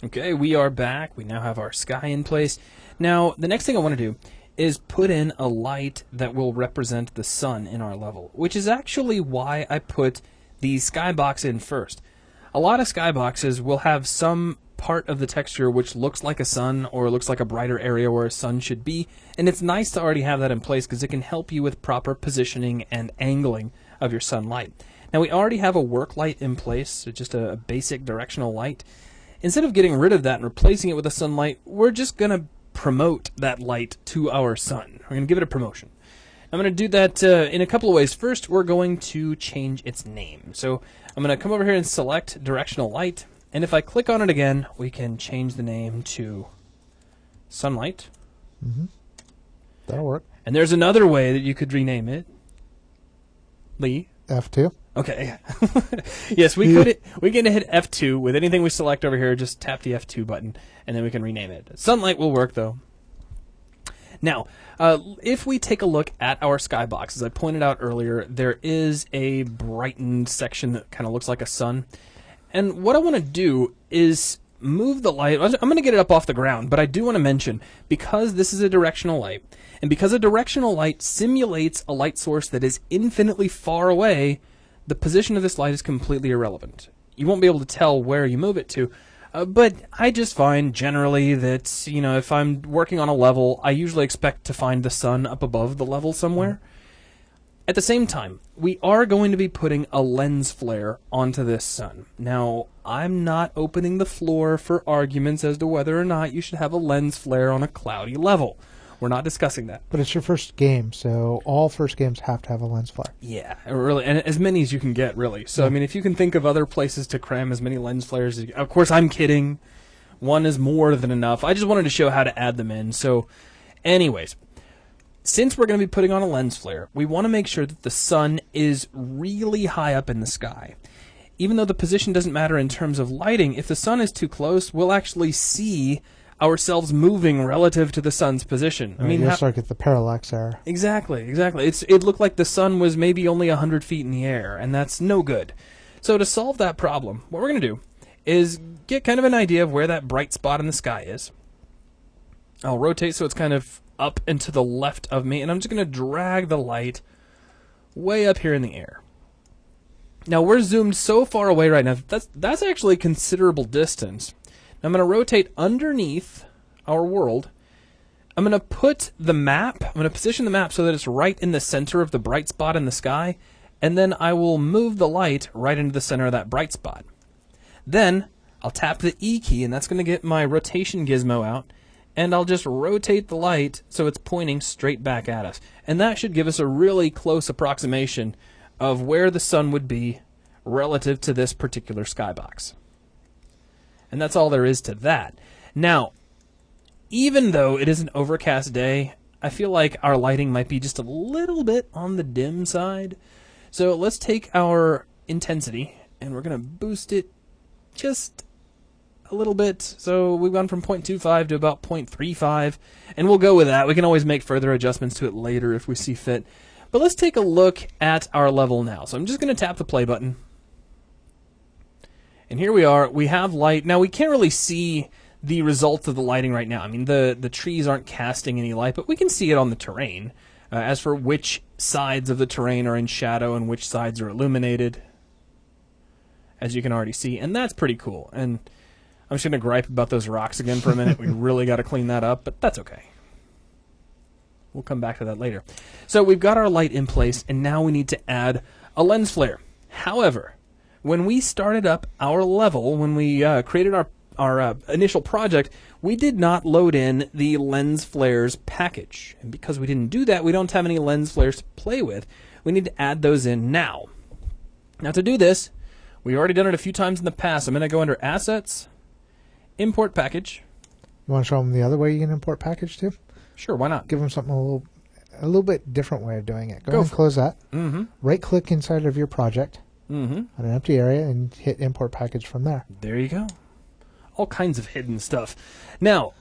Okay, we are back. We now have our sky in place. Now, the next thing I want to do is put in a light that will represent the sun in our level, which is actually why I put the skybox in first. A lot of skyboxes will have some part of the texture which looks like a sun or looks like a brighter area where a sun should be, and it's nice to already have that in place because it can help you with proper positioning and angling of your sunlight. Now, we already have a work light in place, so just a basic directional light. Instead of getting rid of that and replacing it with a sunlight, we're just going to promote that light to our sun. We're going to give it a promotion. I'm going to do that in a couple of ways. First, we're going to change its name. So I'm going to come over here and select directional light. And if I click on it again, we can change the name to sunlight. Mm-hmm. That'll work. And there's another way that you could rename it. Lee? F2. Okay. Yes, we can hit F2 with anything we select over here. Just tap the F2 button, and then we can rename it. Sunlight will work, though. Now, if we take a look at our skybox, as I pointed out earlier, there is a brightened section that kind of looks like a sun. And what I want to do is move the light. I'm going to get it up off the ground, but I do want to mention, because this is a directional light, and because a directional light simulates a light source that is infinitely far away, the position of this light is completely irrelevant. You won't be able to tell where you move it to, but I just find generally that, if I'm working on a level, I usually expect to find the sun up above the level somewhere. At the same time, we are going to be putting a lens flare onto this sun. Now, I'm not opening the floor for arguments as to whether or not you should have a lens flare on a cloudy level. We're not discussing that. But it's your first game, so all first games have to have a lens flare. Yeah, really, and as many as you can get, really. So, I mean, if you can think of other places to cram as many lens flares as you can. Of course, I'm kidding. One is more than enough. I just wanted to show how to add them in. So, anyways, since we're going to be putting on a lens flare, we want to make sure that the sun is really high up in the sky. Even though the position doesn't matter in terms of lighting, if the sun is too close, we'll actually see ourselves moving relative to the sun's position. I mean, you'll start to get the parallax error. Exactly. It looked like the sun was maybe only 100 feet in the air, and that's no good. So to solve that problem, what we're going to do is get kind of an idea of where that bright spot in the sky is. I'll rotate so it's kind of up and to the left of me, and I'm just going to drag the light way up here in the air. Now, we're zoomed so far away right now, that's actually a considerable distance. I'm going to rotate underneath our world. I'm going to put the map, I'm going to position the map so that it's right in the center of the bright spot in the sky, and then I will move the light right into the center of that bright spot. Then I'll tap the E key, and that's going to get my rotation gizmo out, and I'll just rotate the light so it's pointing straight back at us. And that should give us a really close approximation of where the sun would be relative to this particular skybox. And that's all there is to that. Now, even though it is an overcast day, I feel like our lighting might be just a little bit on the dim side. So let's take our intensity, and we're going to boost it just a little bit. So we've gone from 0.25 to about 0.35, and we'll go with that. We can always make further adjustments to it later if we see fit. But let's take a look at our level now. So I'm just going to tap the play button. And here we are. We have light. Now, we can't really see the results of the lighting right now. I mean, the trees aren't casting any light, but we can see it on the terrain. As for which sides of the terrain are in shadow and which sides are illuminated, as you can already see. And that's pretty cool. And I'm just going to gripe about those rocks again for a minute. We really got to clean that up, but that's okay. We'll come back to that later. So we've got our light in place, and now we need to add a lens flare. However, when we started up our level, when we created our initial project, we did not load in the lens flares package. And because we didn't do that, we don't have any lens flares to play with. We need to add those in now. Now to do this, we've already done it a few times in the past. I'm going to go under Assets, Import Package. You want to show them the other way you can import package too? Sure, why not? Give them something a little bit different way of doing it. Go ahead and close that. Mm-hmm. Right-click inside of your project. Mm-hmm. On an empty area and hit import package from there. There you go. All kinds of hidden stuff. Now,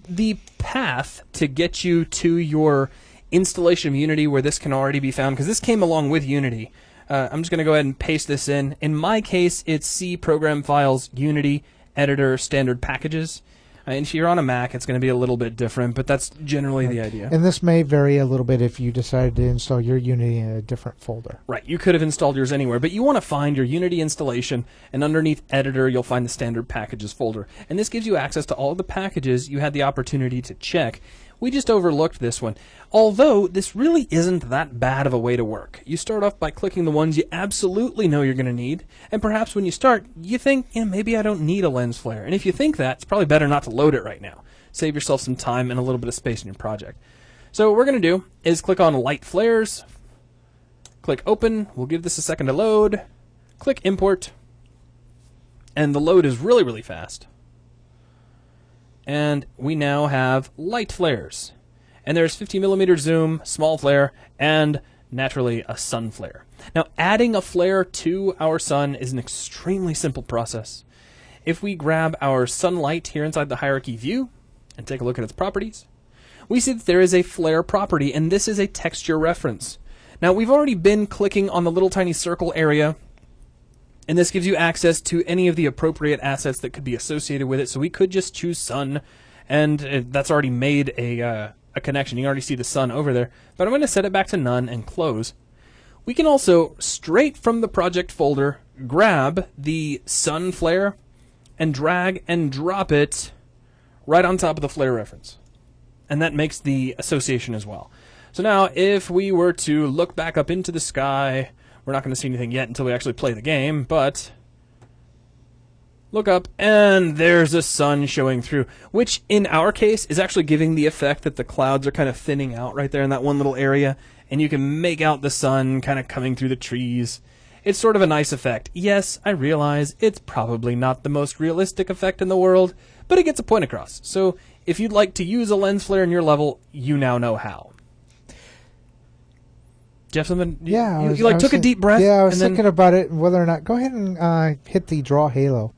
the path to get you to your installation of Unity where this can already be found, because this came along with Unity, I'm just going to go ahead and paste this in. In my case, it's C Program Files Unity editor standard packages. And if you're on a Mac, it's going to be a little bit different, but that's generally the idea. And this may vary a little bit if you decided to install your Unity in a different folder. Right. You could have installed yours anywhere, but you want to find your Unity installation, and underneath Editor, you'll find the standard packages folder. And this gives you access to all of the packages you had the opportunity to check. We just overlooked this one. Although, this really isn't that bad of a way to work. You start off by clicking the ones you absolutely know you're going to need, and perhaps when you start, you think, maybe I don't need a lens flare. And if you think that, it's probably better not to load it right now. Save yourself some time and a little bit of space in your project. So what we're going to do is click on Light Flares, click Open, we'll give this a second to load, click Import, and the load is really, really fast. And we now have light flares. And there's 50mm zoom, small flare, and naturally a sun flare. Now, adding a flare to our sun is an extremely simple process. If we grab our sunlight here inside the hierarchy view and take a look at its properties, we see that there is a flare property, and this is a texture reference. Now, we've already been clicking on the little tiny circle area, and this gives you access to any of the appropriate assets that could be associated with it. So we could just choose sun, and that's already made a connection. You can already see the sun over there. But I'm going to set it back to none and close. We can also, straight from the project folder, grab the sun flare and drag and drop it right on top of the flare reference. And that makes the association as well. So now, if we were to look back up into the sky, we're not going to see anything yet until we actually play the game, but look up, and there's a sun showing through, which in our case is actually giving the effect that the clouds are kind of thinning out right there in that one little area, and you can make out the sun kind of coming through the trees. It's sort of a nice effect. Yes, I realize it's probably not the most realistic effect in the world, but it gets a point across. So if you'd like to use a lens flare in your level, you now know how. Jeff, something? Yeah, you took a deep breath. Yeah, I was thinking about it, whether or not. Go ahead and hit the draw halo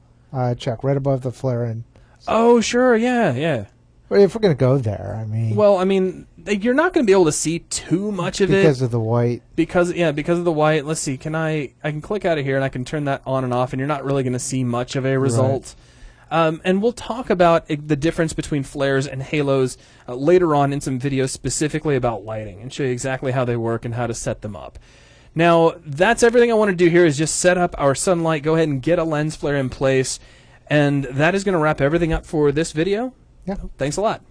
check right above the flare. And oh, sure, yeah. But if we're going to go there, I mean. Well, I mean, you're not going to be able to see too much of it because of the white. Because of the white. Let's see. I can click out of here and I can turn that on and off, and you're not really going to see much of a result. Right. And we'll talk about the difference between flares and halos later on in some videos specifically about lighting and show you exactly how they work and how to set them up. Now, that's everything I want to do here is just set up our sunlight, go ahead and get a lens flare in place, and that is going to wrap everything up for this video. Yeah. Thanks a lot.